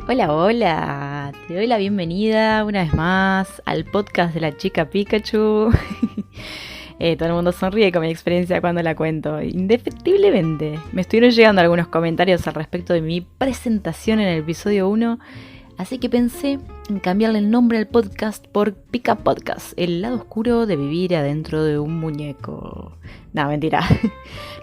Hola, hola, te doy la bienvenida una vez más al podcast de la chica Pikachu. Todo el mundo sonríe con mi experiencia cuando la cuento. Indefectiblemente, me estuvieron llegando algunos comentarios al respecto de mi presentación en el episodio 1, así que pensé en cambiarle el nombre al podcast por Pika Podcast, el lado oscuro de vivir adentro de un muñeco. No, mentira.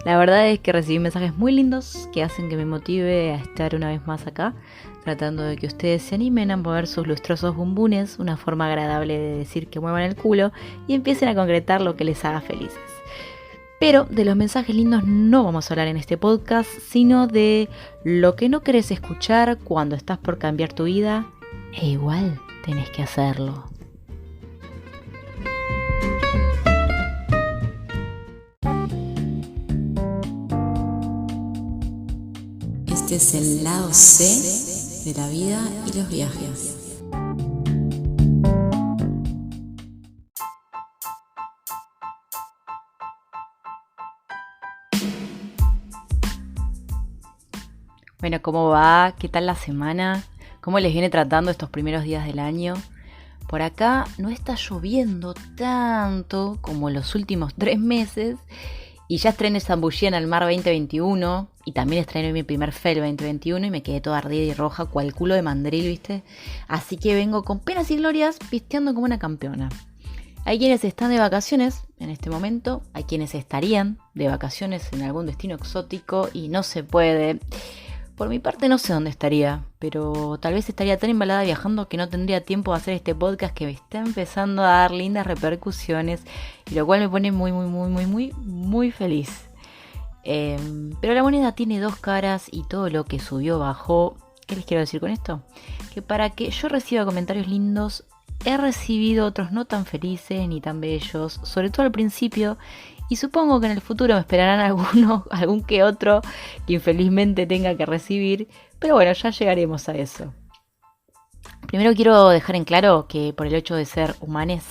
La verdad es que recibí mensajes muy lindos que hacen que me motive a estar una vez más acá, tratando de que ustedes se animen a mover sus lustrosos bumbunes, una forma agradable de decir que muevan el culo y empiecen a concretar lo que les haga felices. Pero de los mensajes lindos no vamos a hablar en este podcast, sino de lo que no querés escuchar cuando estás por cambiar tu vida, e igual tenés que hacerlo. Este es el lado C de la vida y los viajes. Bueno, ¿cómo va? ¿Qué tal la semana? ¿Cómo les viene tratando estos primeros días del año? Por acá no está lloviendo tanto como los últimos 3 meses y ya estrené Zambullí en el Mar 2021 y también estrené mi primer FEL 2021 y me quedé toda ardida y roja cual culo de mandril, ¿viste? Así que vengo con penas y glorias pisteando como una campeona. Hay quienes están de vacaciones en este momento, hay quienes estarían de vacaciones en algún destino exótico y no se puede. Por mi parte no sé dónde estaría, pero tal vez estaría tan embalada viajando que no tendría tiempo de hacer este podcast que me está empezando a dar lindas repercusiones y lo cual me pone muy feliz. Pero la moneda tiene dos caras y todo lo que subió bajó. ¿Qué les quiero decir con esto? Que para que yo reciba comentarios lindos, he recibido otros no tan felices ni tan bellos, sobre todo al principio. Y supongo que en el futuro me esperarán algún que otro que infelizmente tenga que recibir. Pero bueno, ya llegaremos a eso. Primero quiero dejar en claro que por el hecho de ser humanes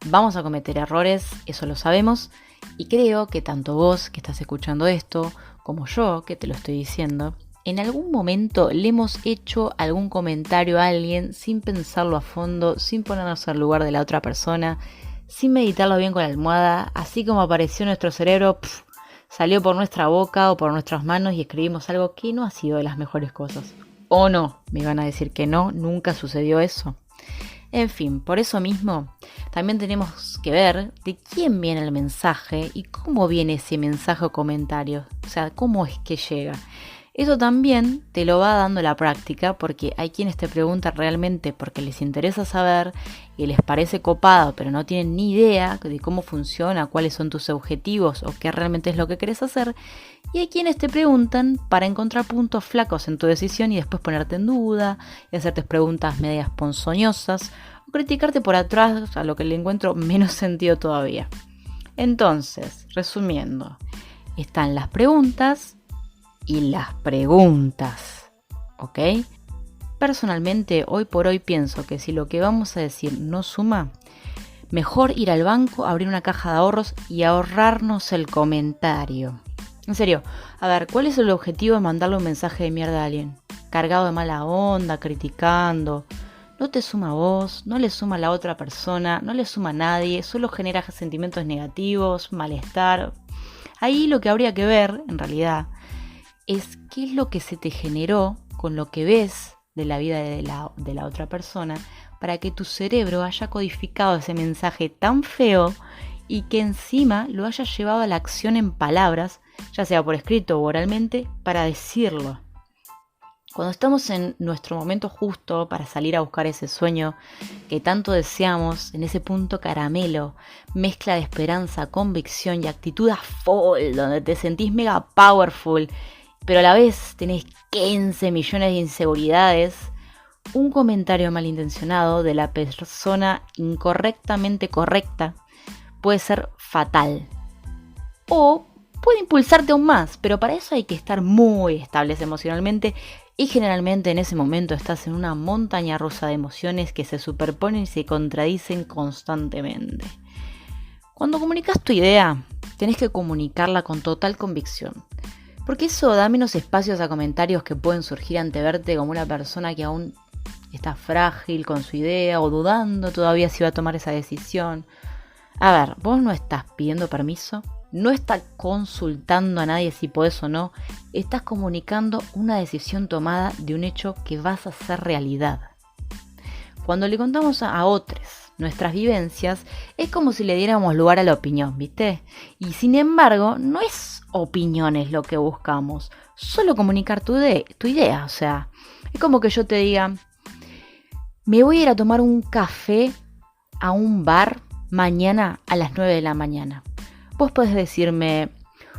vamos a cometer errores, eso lo sabemos. Y creo que tanto vos que estás escuchando esto, como yo que te lo estoy diciendo, en algún momento le hemos hecho algún comentario a alguien sin pensarlo a fondo, sin ponernos al lugar de la otra persona, sin meditarlo bien con la almohada, así como apareció en nuestro cerebro, salió por nuestra boca o por nuestras manos y escribimos algo que no ha sido de las mejores cosas. O no, me van a decir que no, nunca sucedió eso. En fin, por eso mismo, también tenemos que ver de quién viene el mensaje y cómo viene ese mensaje o comentario, o sea, cómo es que llega. Eso también te lo va dando la práctica porque hay quienes te preguntan realmente porque les interesa saber y les parece copado pero no tienen ni idea de cómo funciona, cuáles son tus objetivos o qué realmente es lo que querés hacer. Y hay quienes te preguntan para encontrar puntos flacos en tu decisión y después ponerte en duda y hacerte preguntas medias ponzoñosas o criticarte por atrás, a lo que le encuentro menos sentido todavía. Entonces, resumiendo, están las preguntas y las preguntas, ¿ok? Personalmente, hoy por hoy pienso que si lo que vamos a decir no suma, mejor ir al banco, abrir una caja de ahorros y ahorrarnos el comentario. En serio, a ver, ¿cuál es el objetivo de mandarle un mensaje de mierda a alguien? Cargado de mala onda, criticando. No te suma a vos, no le suma a la otra persona, no le suma a nadie, solo genera sentimientos negativos, malestar. Ahí lo que habría que ver, en realidad, es qué es lo que se te generó con lo que ves de la vida de la otra persona para que tu cerebro haya codificado ese mensaje tan feo y que encima lo haya llevado a la acción en palabras, ya sea por escrito o oralmente, para decirlo. Cuando estamos en nuestro momento justo para salir a buscar ese sueño que tanto deseamos, en ese punto caramelo, mezcla de esperanza, convicción y actitud a full, donde te sentís mega powerful, pero a la vez tenés 15 millones de inseguridades, un comentario malintencionado de la persona incorrectamente correcta puede ser fatal. O puede impulsarte aún más, pero para eso hay que estar muy estables emocionalmente y generalmente en ese momento estás en una montaña rusa de emociones que se superponen y se contradicen constantemente. Cuando comunicas tu idea, tenés que comunicarla con total convicción. Porque eso da menos espacios a comentarios que pueden surgir ante verte como una persona que aún está frágil con su idea o dudando todavía si va a tomar esa decisión. A ver, vos no estás pidiendo permiso, no estás consultando a nadie si podés o no, estás comunicando una decisión tomada de un hecho que vas a hacer realidad. Cuando le contamos a otros nuestras vivencias, es como si le diéramos lugar a la opinión, ¿viste? Y sin embargo, no es opiniones lo que buscamos, solo comunicar tu idea, o sea, es como que yo te diga, me voy a ir a tomar un café a un bar mañana a las 9 de la mañana. Vos podés decirme,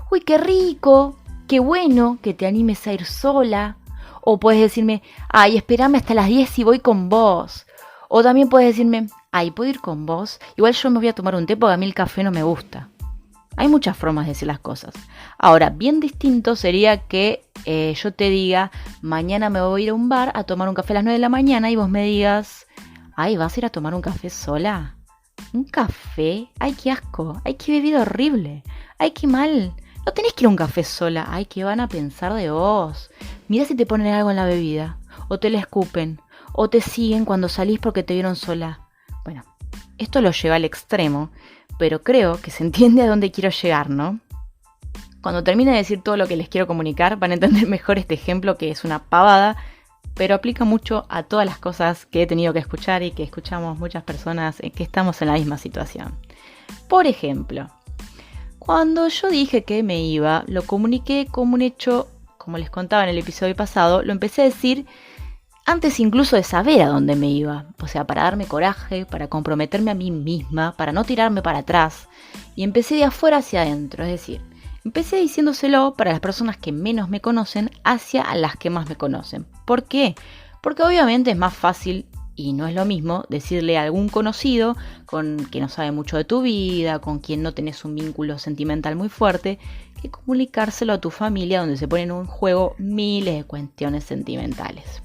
uy, qué rico, qué bueno que te animes a ir sola. O podés decirme, ay, espérame hasta las 10 y voy con vos. O también podés decirme, ay, ¿puedo ir con vos? Igual yo me voy a tomar un té porque a mí el café no me gusta. Hay muchas formas de decir las cosas. Ahora, bien distinto sería que yo te diga, mañana me voy a ir a un bar a tomar un café a las 9 de la mañana y vos me digas, ay, ¿vas a ir a tomar un café sola? ¿Un café? Ay, qué asco. Ay, qué bebida horrible. Ay, qué mal. No tenés que ir a un café sola. Ay, ¿qué van a pensar de vos? Mira si te ponen algo en la bebida. O te la escupen. O te siguen cuando salís porque te vieron sola. Bueno, esto lo lleva al extremo, pero creo que se entiende a dónde quiero llegar, ¿no? Cuando termine de decir todo lo que les quiero comunicar, van a entender mejor este ejemplo que es una pavada, pero aplica mucho a todas las cosas que he tenido que escuchar y que escuchamos muchas personas que estamos en la misma situación. Por ejemplo, cuando yo dije que me iba, lo comuniqué como un hecho, como les contaba en el episodio pasado, lo empecé a decir antes incluso de saber a dónde me iba, o sea, para darme coraje, para comprometerme a mí misma, para no tirarme para atrás, y empecé de afuera hacia adentro, es decir, empecé diciéndoselo para las personas que menos me conocen hacia las que más me conocen. ¿Por qué? Porque obviamente es más fácil y no es lo mismo decirle a algún conocido con que no sabe mucho de tu vida, con quien no tenés un vínculo sentimental muy fuerte, que comunicárselo a tu familia donde se ponen en juego miles de cuestiones sentimentales.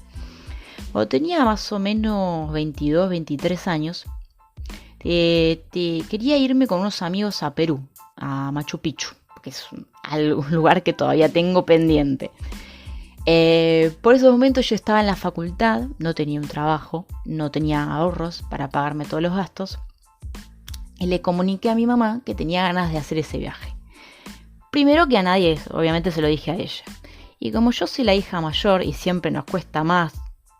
Cuando tenía más o menos 22, 23 años, quería irme con unos amigos a Perú, a Machu Picchu, que es un lugar que todavía tengo pendiente. Por esos momentos yo estaba en la facultad, no tenía un trabajo, no tenía ahorros para pagarme todos los gastos, y le comuniqué a mi mamá que tenía ganas de hacer ese viaje. Primero que a nadie, obviamente se lo dije a ella. Y como yo soy la hija mayor y siempre nos cuesta más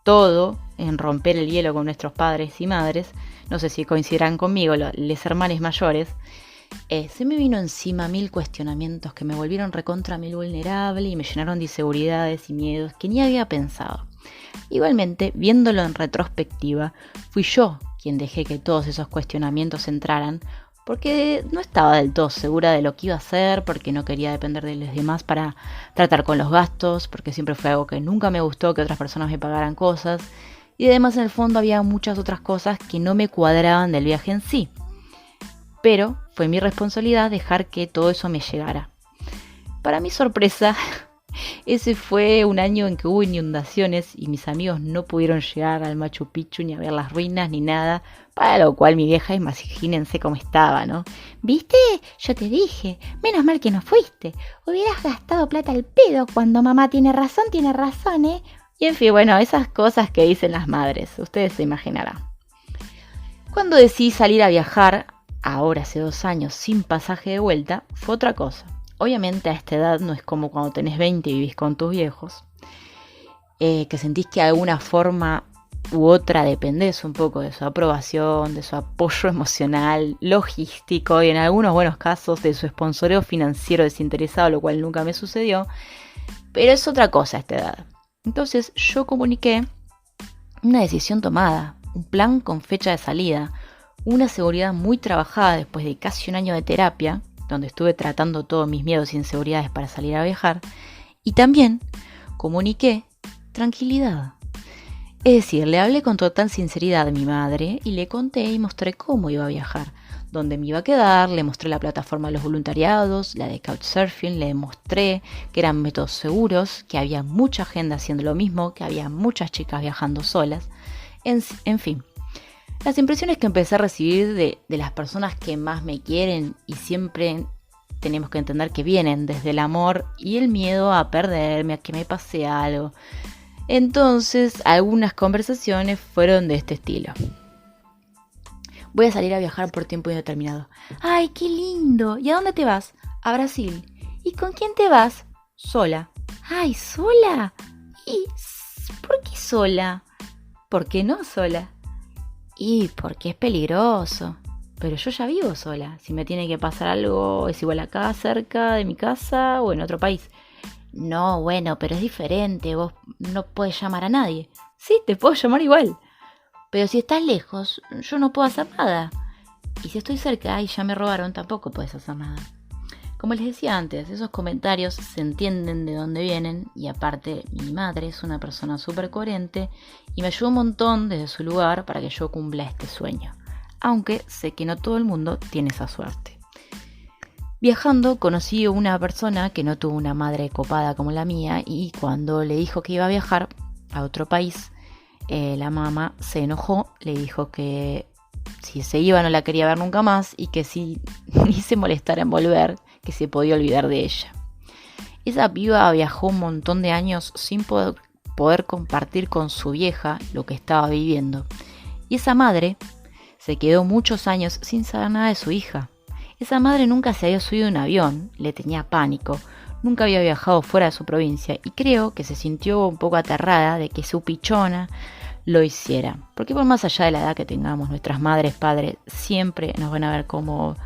todo en romper el hielo con nuestros padres y madres, no sé si coincidirán conmigo los hermanos mayores, se me vino encima 1000 cuestionamientos que me volvieron recontra mil vulnerable y me llenaron de inseguridades y miedos que ni había pensado. Igualmente, viéndolo en retrospectiva, fui yo quien dejé que todos esos cuestionamientos entraran porque no estaba del todo segura de lo que iba a hacer, porque no quería depender de los demás para tratar con los gastos, porque siempre fue algo que nunca me gustó que otras personas me pagaran cosas, y además en el fondo había muchas otras cosas que no me cuadraban del viaje en sí. Pero fue mi responsabilidad dejar que todo eso me llegara. Para mi sorpresa, ese fue un año en que hubo inundaciones y mis amigos no pudieron llegar al Machu Picchu ni a ver las ruinas ni nada, para lo cual mi vieja, imagínense cómo estaba, ¿no? ¿Viste? Yo te dije, menos mal que no fuiste. Hubieras gastado plata al pedo cuando mamá tiene razón, ¿eh? Y en fin, bueno, esas cosas que dicen las madres, ustedes se imaginarán. Cuando decidí salir a viajar, ahora hace 2 años, sin pasaje de vuelta, fue otra cosa. Obviamente a esta edad no es como cuando tenés 20 y vivís con tus viejos, que sentís que de alguna forma u otra dependés un poco de su aprobación, de su apoyo emocional, logístico y en algunos buenos casos de su sponsoreo financiero desinteresado, lo cual nunca me sucedió, pero es otra cosa a esta edad. Entonces yo comuniqué una decisión tomada, un plan con fecha de salida, una seguridad muy trabajada después de casi 1 año de terapia, donde estuve tratando todos mis miedos e inseguridades para salir a viajar, y también comuniqué tranquilidad. Es decir, le hablé con total sinceridad a mi madre y le conté y mostré cómo iba a viajar, dónde me iba a quedar, le mostré la plataforma de los voluntariados, la de Couchsurfing, le mostré que eran métodos seguros, que había mucha gente haciendo lo mismo, que había muchas chicas viajando solas, en fin. Las impresiones que empecé a recibir de las personas que más me quieren y siempre tenemos que entender que vienen desde el amor y el miedo a perderme, a que me pase algo. Entonces, algunas conversaciones fueron de este estilo. Voy a salir a viajar por tiempo indeterminado. ¡Ay, qué lindo! ¿Y a dónde te vas? A Brasil. ¿Y con quién te vas? Sola. ¡Ay, sola! ¿Y por qué sola? ¿Por qué no sola? Y porque es peligroso. Pero yo ya vivo sola. Si me tiene que pasar algo, es igual acá, cerca de mi casa o en otro país. No, bueno, pero es diferente. Vos no podés llamar a nadie. Sí, te puedo llamar igual. Pero si estás lejos, yo no puedo hacer nada. Y si estoy cerca y ya me robaron, tampoco puedes hacer nada. Como les decía antes, esos comentarios se entienden de dónde vienen. Y aparte, mi madre es una persona súper coherente y me ayudó un montón desde su lugar para que yo cumpla este sueño. Aunque sé que no todo el mundo tiene esa suerte. Viajando conocí a una persona que no tuvo una madre copada como la mía y cuando le dijo que iba a viajar a otro país, la mamá se enojó, le dijo que si se iba no la quería ver nunca más y que si ni se molestara en volver, que se podía olvidar de ella. Esa piba viajó un montón de años sin poder compartir con su vieja lo que estaba viviendo. Y esa madre se quedó muchos años sin saber nada de su hija. Esa madre nunca se había subido a un avión, le tenía pánico, nunca había viajado fuera de su provincia y creo que se sintió un poco aterrada de que su pichona lo hiciera. Porque por más allá de la edad que tengamos, nuestras madres, padres, siempre nos van a ver como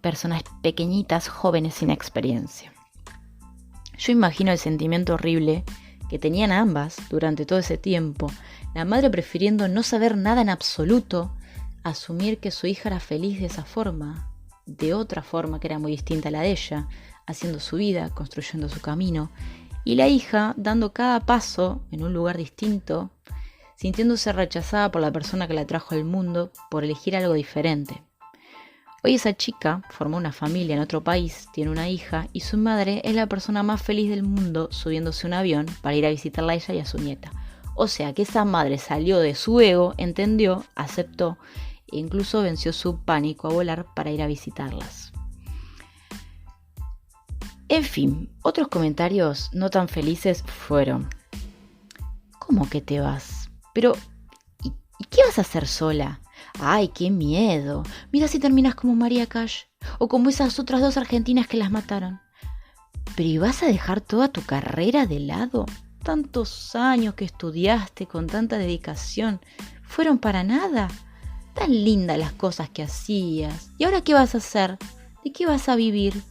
personas pequeñitas, jóvenes sin experiencia. Yo imagino el sentimiento horrible que tenían ambas durante todo ese tiempo, la madre prefiriendo no saber nada en absoluto, asumir que su hija era feliz de esa forma, de otra forma que era muy distinta a la de ella, haciendo su vida, construyendo su camino, y la hija dando cada paso en un lugar distinto, sintiéndose rechazada por la persona que la trajo al mundo por elegir algo diferente. Hoy esa chica formó una familia en otro país, tiene una hija y su madre es la persona más feliz del mundo subiéndose a un avión para ir a visitarla a ella y a su nieta. O sea que esa madre salió de su ego, entendió, aceptó e incluso venció su pánico a volar para ir a visitarlas. En fin, otros comentarios no tan felices fueron: ¿cómo que te vas? Pero, ¿y qué vas a hacer sola? ¡Ay, qué miedo! Mira si terminas como María Cash o como esas otras 2 argentinas que las mataron. ¿Pero y vas a dejar toda tu carrera de lado? Tantos años que estudiaste con tanta dedicación, ¿fueron para nada? Tan lindas las cosas que hacías. ¿Y ahora qué vas a hacer? ¿De qué vas a vivir?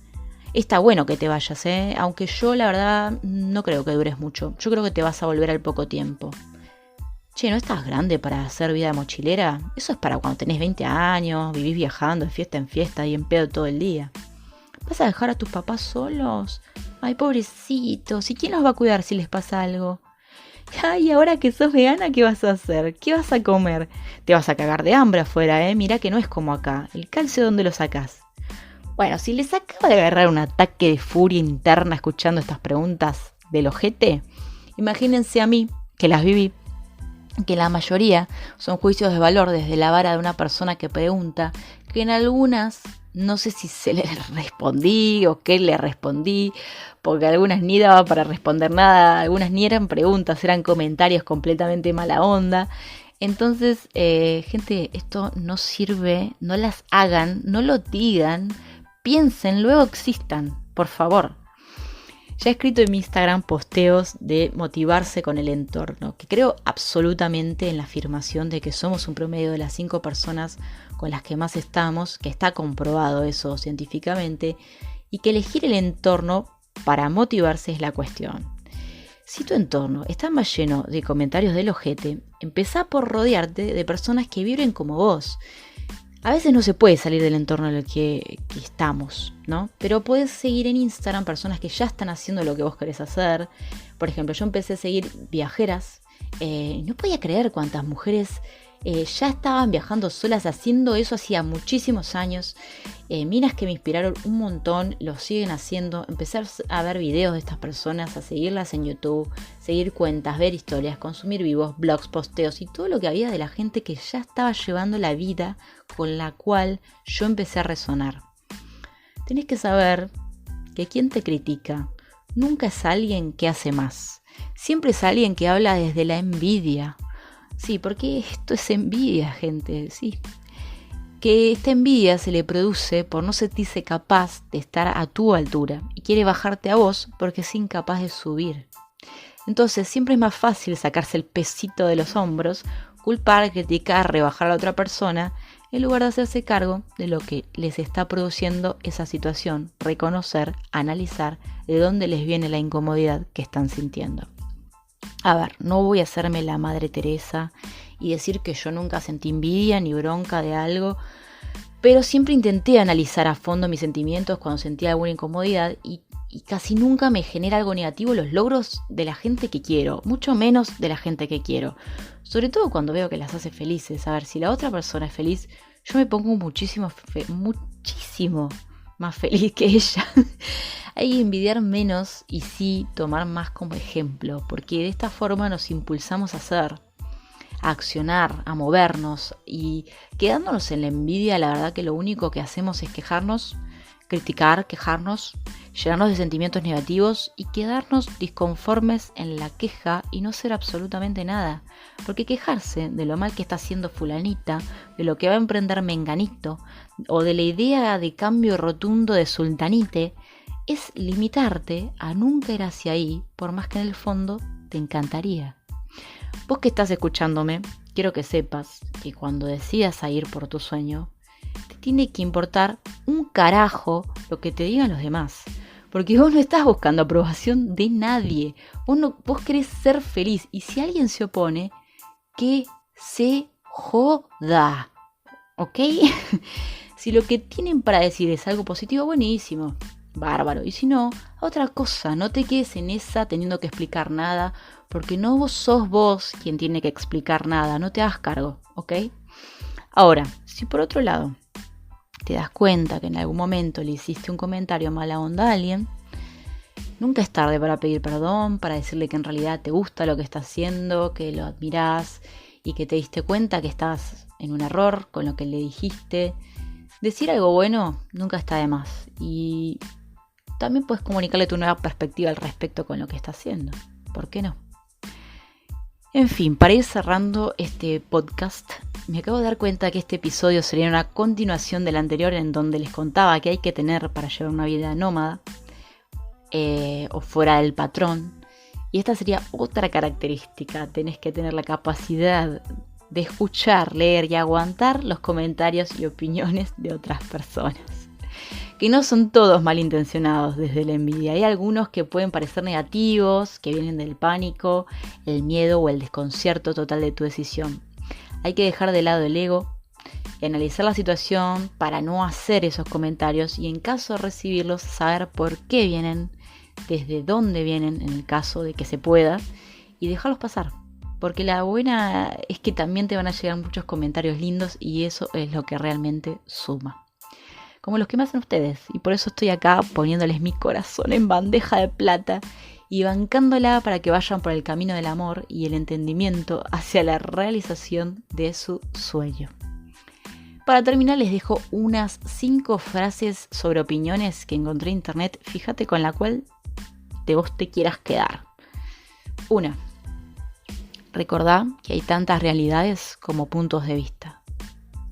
Está bueno que te vayas, aunque yo la verdad no creo que dures mucho. Yo creo que te vas a volver al poco tiempo. Che, ¿no estás grande para hacer vida de mochilera? Eso es para cuando tenés 20 años, vivís viajando de fiesta en fiesta y en pedo todo el día. ¿Vas a dejar a tus papás solos? Ay, pobrecitos, ¿y quién los va a cuidar si les pasa algo? Ay, ahora que sos vegana, ¿qué vas a hacer? ¿Qué vas a comer? Te vas a cagar de hambre afuera, Mirá que no es como acá. ¿El calcio dónde lo sacás? Bueno, si les acaba de agarrar un ataque de furia interna escuchando estas preguntas del ojete, imagínense a mí, que las viví, que la mayoría son juicios de valor desde la vara de una persona que pregunta, que en algunas no sé si se le respondí o qué le respondí, porque algunas ni daba para responder nada, algunas ni eran preguntas, eran comentarios completamente mala onda. Entonces, gente, esto no sirve, no las hagan, no lo digan, piensen, luego existan, por favor. Ya he escrito en mi Instagram posteos de motivarse con el entorno, que creo absolutamente en la afirmación de que somos un promedio de las 5 personas con las que más estamos, que está comprobado eso científicamente, y que elegir el entorno para motivarse es la cuestión. Si tu entorno está más lleno de comentarios del ojete, empezá por rodearte de personas que vibren como vos. A veces no se puede salir del entorno en el que estamos, ¿no? Pero puedes seguir en Instagram personas que ya están haciendo lo que vos querés hacer. Por ejemplo, yo empecé a seguir viajeras. No podía creer cuántas mujeres ya estaban viajando solas, haciendo eso hacía muchísimos años. Minas que me inspiraron un montón, lo siguen haciendo. Empecé a ver videos de estas personas, a seguirlas en YouTube, seguir cuentas, ver historias, consumir vivos, blogs, posteos y todo lo que había de la gente que ya estaba llevando la vida con la cual yo empecé a resonar. tenés que saber que quien te critica nunca es alguien que hace más. Siempre es alguien que habla desde la envidia. Sí, porque esto es envidia, gente, sí. Que esta envidia se le produce por no sentirse capaz de estar a tu altura y quiere bajarte a vos porque es incapaz de subir. Entonces siempre es más fácil sacarse el pesito de los hombros, culpar, criticar, rebajar a la otra persona, en lugar de hacerse cargo de lo que les está produciendo esa situación, reconocer, analizar de dónde les viene la incomodidad que están sintiendo. A ver, no voy a hacerme la Madre Teresa y decir que yo nunca sentí envidia ni bronca de algo, pero siempre intenté analizar a fondo mis sentimientos cuando sentía alguna incomodidad y casi nunca me genera algo negativo los logros de la gente que quiero, mucho menos de la gente que quiero. Sobre todo cuando veo que las hace felices. A ver, si la otra persona es feliz, yo me pongo muchísimo más feliz que ella. Hay que envidiar menos y sí tomar más como ejemplo, porque de esta forma nos impulsamos a hacer, a accionar, a movernos, y quedándonos en la envidia, la verdad que lo único que hacemos es quejarnos, criticar, quejarnos, llenarnos de sentimientos negativos y quedarnos disconformes en la queja y no ser absolutamente nada. Porque quejarse de lo mal que está haciendo fulanita, de lo que va a emprender menganito, o de la idea de cambio rotundo de sultanite, es limitarte a nunca ir hacia ahí, por más que en el fondo te encantaría. Vos que estás escuchándome, quiero que sepas que cuando decidas a ir por tu sueño, te tiene que importar un carajo lo que te digan los demás. Porque vos no estás buscando aprobación de nadie. Vos querés ser feliz. Y si alguien se opone, que se joda. ¿Ok? Si lo que tienen para decir es algo positivo, buenísimo. Bárbaro. Y si no, otra cosa. No te quedes en esa teniendo que explicar nada. Porque no vos sos vos quien tiene que explicar nada. No te hagas cargo. ¿Ok? Ahora, si por otro lado te das cuenta que en algún momento le hiciste un comentario mala onda a alguien, nunca es tarde para pedir perdón, para decirle que en realidad te gusta lo que está haciendo, que lo admirás y que te diste cuenta que estás en un error con lo que le dijiste. Decir algo bueno nunca está de más y también puedes comunicarle tu nueva perspectiva al respecto con lo que está haciendo. ¿Por qué no? En fin, para ir cerrando este podcast, me acabo de dar cuenta que este episodio sería una continuación del anterior en donde les contaba que hay que tener para llevar una vida nómada o fuera del patrón. Y esta sería otra característica, tenés que tener la capacidad de escuchar, leer y aguantar los comentarios y opiniones de otras personas. Que no son todos malintencionados desde la envidia. Hay algunos que pueden parecer negativos, que vienen del pánico, el miedo o el desconcierto total de tu decisión. Hay que dejar de lado el ego y analizar la situación para no hacer esos comentarios y en caso de recibirlos saber por qué vienen, desde dónde vienen en el caso de que se pueda y dejarlos pasar. Porque la buena es que también te van a llegar muchos comentarios lindos y eso es lo que realmente suma. Como los que me hacen ustedes. Y por eso estoy acá poniéndoles mi corazón en bandeja de plata y bancándola para que vayan por el camino del amor y el entendimiento hacia la realización de su sueño. Para terminar les dejo unas 5 frases sobre opiniones que encontré en internet. Fíjate con la cual de vos te quieras quedar. 1. Recordá que hay tantas realidades como puntos de vista.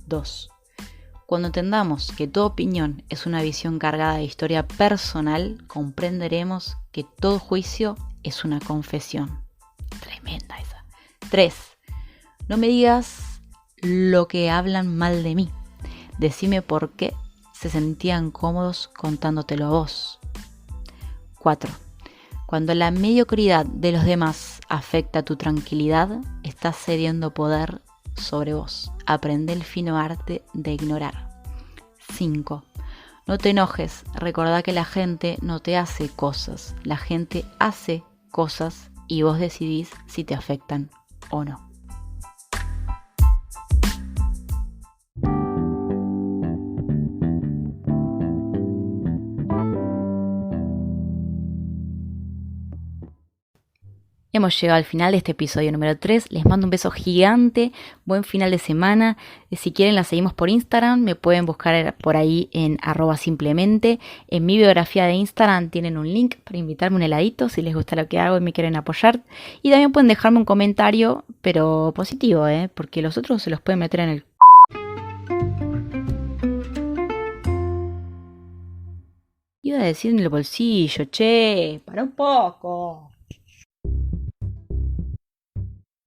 2. Cuando entendamos que toda opinión es una visión cargada de historia personal, comprenderemos que todo juicio es una confesión. Tremenda esa. 3. No me digas lo que hablan mal de mí. Decime por qué se sentían cómodos contándotelo a vos. 4. Cuando la mediocridad de los demás afecta tu tranquilidad, estás cediendo poder sobre vos. Aprende el fino arte de ignorar. 5. No te enojes. Recordá que la gente no te hace cosas. La gente hace cosas y vos decidís si te afectan o no. Hemos llegado al final de este episodio número 3. Les mando un beso gigante. Buen final de semana. Si quieren la seguimos por Instagram. Me pueden buscar por ahí en @simplemente. En mi biografía de Instagram tienen un link para invitarme un heladito si les gusta lo que hago y me quieren apoyar. Y también pueden dejarme un comentario, pero positivo, porque los otros se los pueden meter en el... Iba a decir en el bolsillo, che, para un poco.